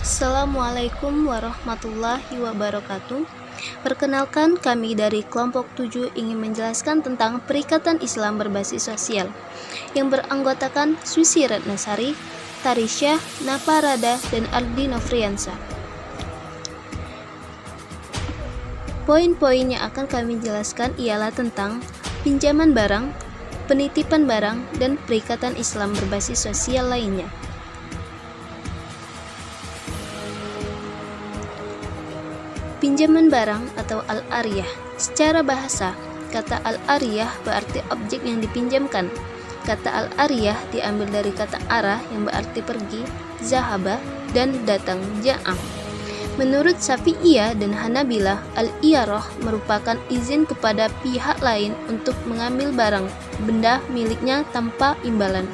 Assalamualaikum warahmatullahi wabarakatuh. Perkenalkan, kami dari kelompok 7 ingin menjelaskan tentang Perikatan Islam Berbasis Sosial yang beranggotakan Susi Ratnasari, Tarisha, Naparada, dan Ardi Nofriansa. Poin-poin yang akan kami jelaskan ialah tentang pinjaman barang, penitipan barang, dan perikatan Islam berbasis sosial lainnya. Pinjaman barang atau al-ariyah. Secara bahasa, kata al-ariyah berarti objek yang dipinjamkan. Kata al-ariyah diambil dari kata arah yang berarti pergi, zahaba, dan datang, ja'am. Menurut Syafi'iyah dan Hanabilah, al-iyarah merupakan izin kepada pihak lain untuk mengambil barang, benda miliknya tanpa imbalan.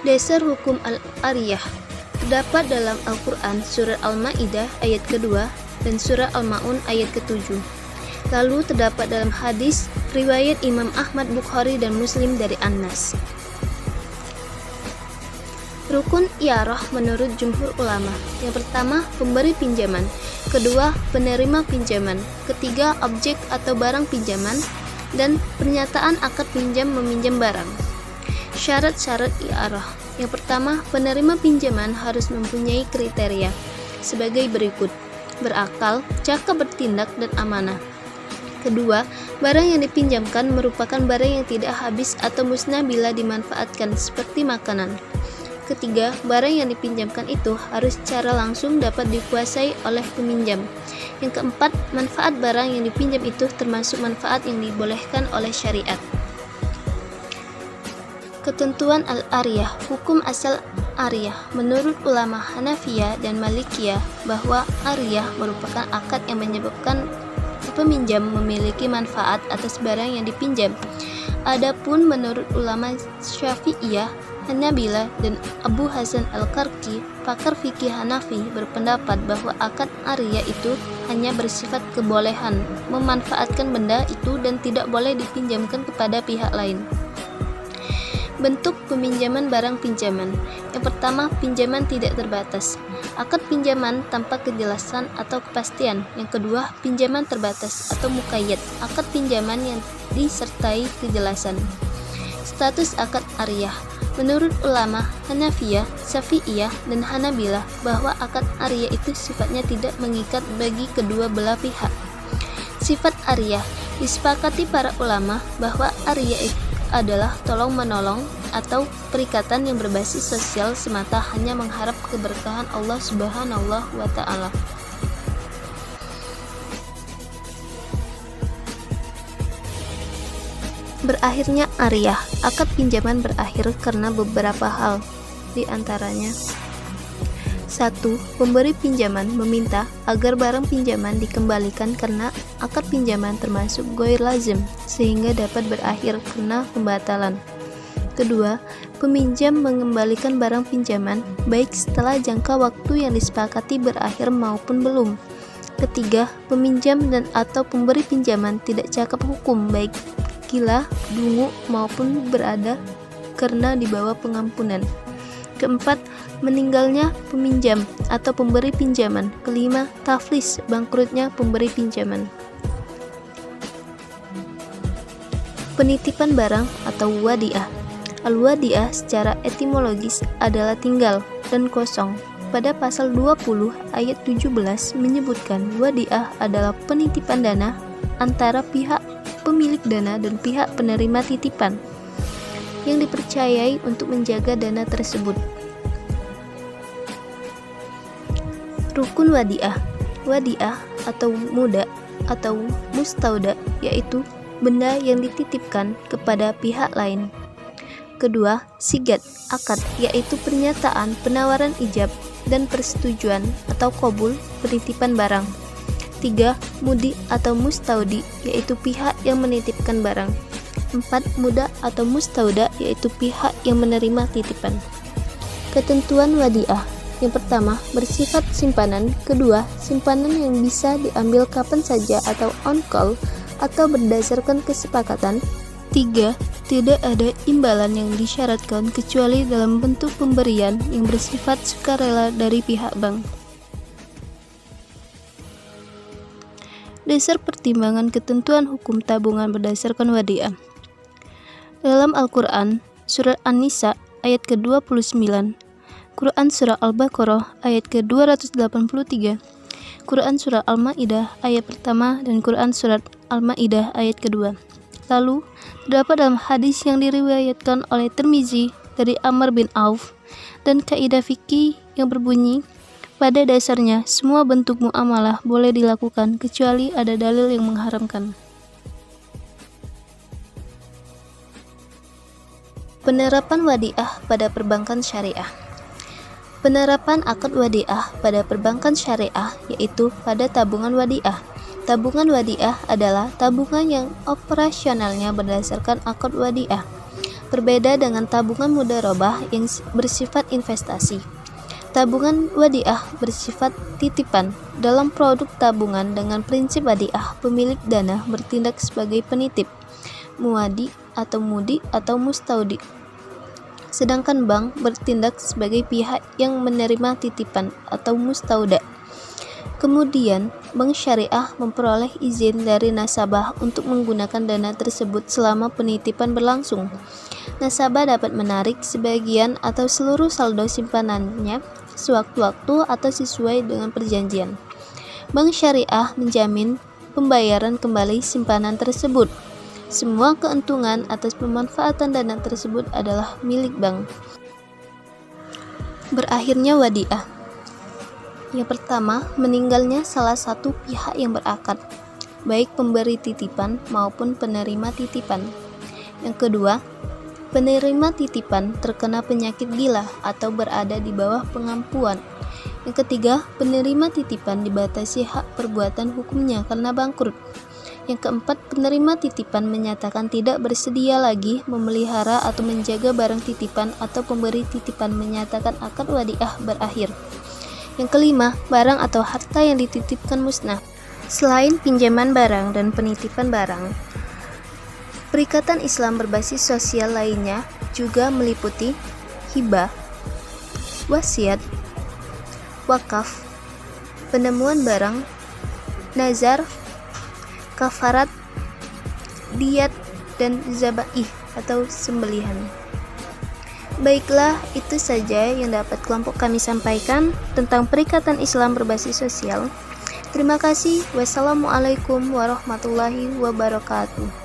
Dasar hukum al-ariyah terdapat dalam Al-Quran Surat Al-Ma'idah ayat kedua dan Surat Al-Ma'un ayat ke-7. Lalu terdapat dalam hadis riwayat Imam Ahmad, Bukhari, dan Muslim dari Anas. Rukun iyarah menurut jumhur ulama. Yang pertama, pemberi pinjaman. Kedua, penerima pinjaman. Ketiga, objek atau barang pinjaman. Dan pernyataan akad pinjam meminjam barang. Syarat-syarat iyarah. Yang pertama, penerima pinjaman harus mempunyai kriteria sebagai berikut: berakal, cakap bertindak, dan amanah. Kedua, barang yang dipinjamkan merupakan barang yang tidak habis atau musnah bila dimanfaatkan, seperti makanan. Ketiga, barang yang dipinjamkan itu harus secara langsung dapat dikuasai oleh peminjam. Yang keempat, manfaat barang yang dipinjam itu termasuk manfaat yang dibolehkan oleh syariat. Ketentuan al-ariyah. Hukum asal ariyah menurut ulama Hanafiyah dan Malikiyah bahwa ariyah merupakan akad yang menyebabkan peminjam memiliki manfaat atas barang yang dipinjam. Adapun menurut ulama Syafi'iyah, Hanabilah, dan Abu Hasan Al-Karki, pakar fikih Hanafi, berpendapat bahwa akad ariyah itu hanya bersifat kebolehan memanfaatkan benda itu dan tidak boleh dipinjamkan kepada pihak lain. Bentuk peminjaman barang pinjaman. Yang pertama, pinjaman tidak terbatas. Akad pinjaman tanpa kejelasan atau kepastian. Yang kedua, pinjaman terbatas atau muqayyad. Akad pinjaman yang disertai kejelasan. Status akad ariyah. Menurut ulama Hanafiyah, Syafi'iyah, dan Hanabilah bahwa akad ariyah itu sifatnya tidak mengikat bagi kedua belah pihak. Sifat ariyah. Disepakati para ulama bahwa ariyah adalah tolong-menolong atau perikatan yang berbasis sosial semata, hanya mengharap keberkahan Allah Subhanahu wa Ta'ala. Berakhirnya ariyah. Akad pinjaman berakhir karena beberapa hal, di antaranya: 1. Pemberi pinjaman meminta agar barang pinjaman dikembalikan karena akad pinjaman termasuk ghair lazim, sehingga dapat berakhir karena pembatalan. Kedua, peminjam mengembalikan barang pinjaman baik setelah jangka waktu yang disepakati berakhir maupun belum. Ketiga, peminjam dan atau pemberi pinjaman tidak cakap hukum baik gila, dungu, maupun berada karena di bawah pengampunan. Keempat, meninggalnya peminjam atau pemberi pinjaman. Kelima, taflis, bangkrutnya pemberi pinjaman. Penitipan barang atau wadiah. Al-wadiah secara etimologis adalah tinggal dan kosong. Pada pasal 20 ayat 17 menyebutkan wadiah adalah penitipan dana antara pihak pemilik dana dan pihak penerima titipan yang dipercayai untuk menjaga dana tersebut. Rukun wadiah. Wadiah atau muda atau mustauda yaitu benda yang dititipkan kepada pihak lain. Kedua, sigat, akad, yaitu pernyataan penawaran ijab dan persetujuan atau qabul penitipan barang. Tiga, mudi atau mustaudi, yaitu pihak yang menitipkan barang. 4. Muda atau mustauda, yaitu pihak yang menerima titipan. Ketentuan wadiah. Yang pertama, bersifat simpanan. Kedua, simpanan yang bisa diambil kapan saja atau on call atau berdasarkan kesepakatan. 3. Tidak ada imbalan yang disyaratkan kecuali dalam bentuk pemberian yang bersifat sukarela dari pihak bank. Dasar pertimbangan ketentuan hukum tabungan berdasarkan wadiah. Dalam Al-Quran, Surat An-Nisa ayat ke-29, Quran Surah Al-Baqarah ayat ke-283, Quran Surah Al-Ma'idah ayat pertama, dan Quran Surat Al-Ma'idah ayat kedua. Lalu, terdapat dalam hadis yang diriwayatkan oleh Tirmizi dari Amr bin Auf dan kaidah fikih yang berbunyi, pada dasarnya semua bentuk muamalah boleh dilakukan kecuali ada dalil yang mengharamkan. Penerapan wadiah pada perbankan syariah. Penerapan akad wadiah pada perbankan syariah yaitu pada tabungan wadiah. Tabungan wadiah adalah tabungan yang operasionalnya berdasarkan akad wadiah. Berbeda dengan tabungan mudharabah yang bersifat investasi. Tabungan wadiah bersifat titipan. Dalam produk tabungan dengan prinsip wadiah, pemilik dana bertindak sebagai penitip, muwadi atau mudi atau mustaudi. Sedangkan bank bertindak sebagai pihak yang menerima titipan atau mustauda. Kemudian, bank syariah memperoleh izin dari nasabah untuk menggunakan dana tersebut selama penitipan berlangsung. Nasabah dapat menarik sebagian atau seluruh saldo simpanannya sewaktu-waktu atau sesuai dengan perjanjian. Bank syariah menjamin pembayaran kembali simpanan tersebut. Semua keuntungan atas pemanfaatan dana tersebut adalah milik bank. Berakhirnya wadiah. Yang pertama, meninggalnya salah satu pihak yang berakad, baik pemberi titipan maupun penerima titipan. Yang kedua, penerima titipan terkena penyakit gila atau berada di bawah pengampuan. Yang ketiga, penerima titipan dibatasi hak perbuatan hukumnya karena bangkrut. Yang keempat, penerima titipan menyatakan tidak bersedia lagi memelihara atau menjaga barang titipan atau pemberi titipan menyatakan akad wadiah berakhir. Yang kelima, barang atau harta yang dititipkan musnah. Selain pinjaman barang dan penitipan barang, perikatan Islam berbasis sosial lainnya juga meliputi hibah, wasiat, wakaf, penemuan barang, nazar, kafarat, diat, dan zabaih atau sembelihan. Baiklah, itu saja yang dapat kelompok kami sampaikan tentang perikatan Islam berbasis sosial. Terima kasih. Wassalamualaikum warahmatullahi wabarakatuh.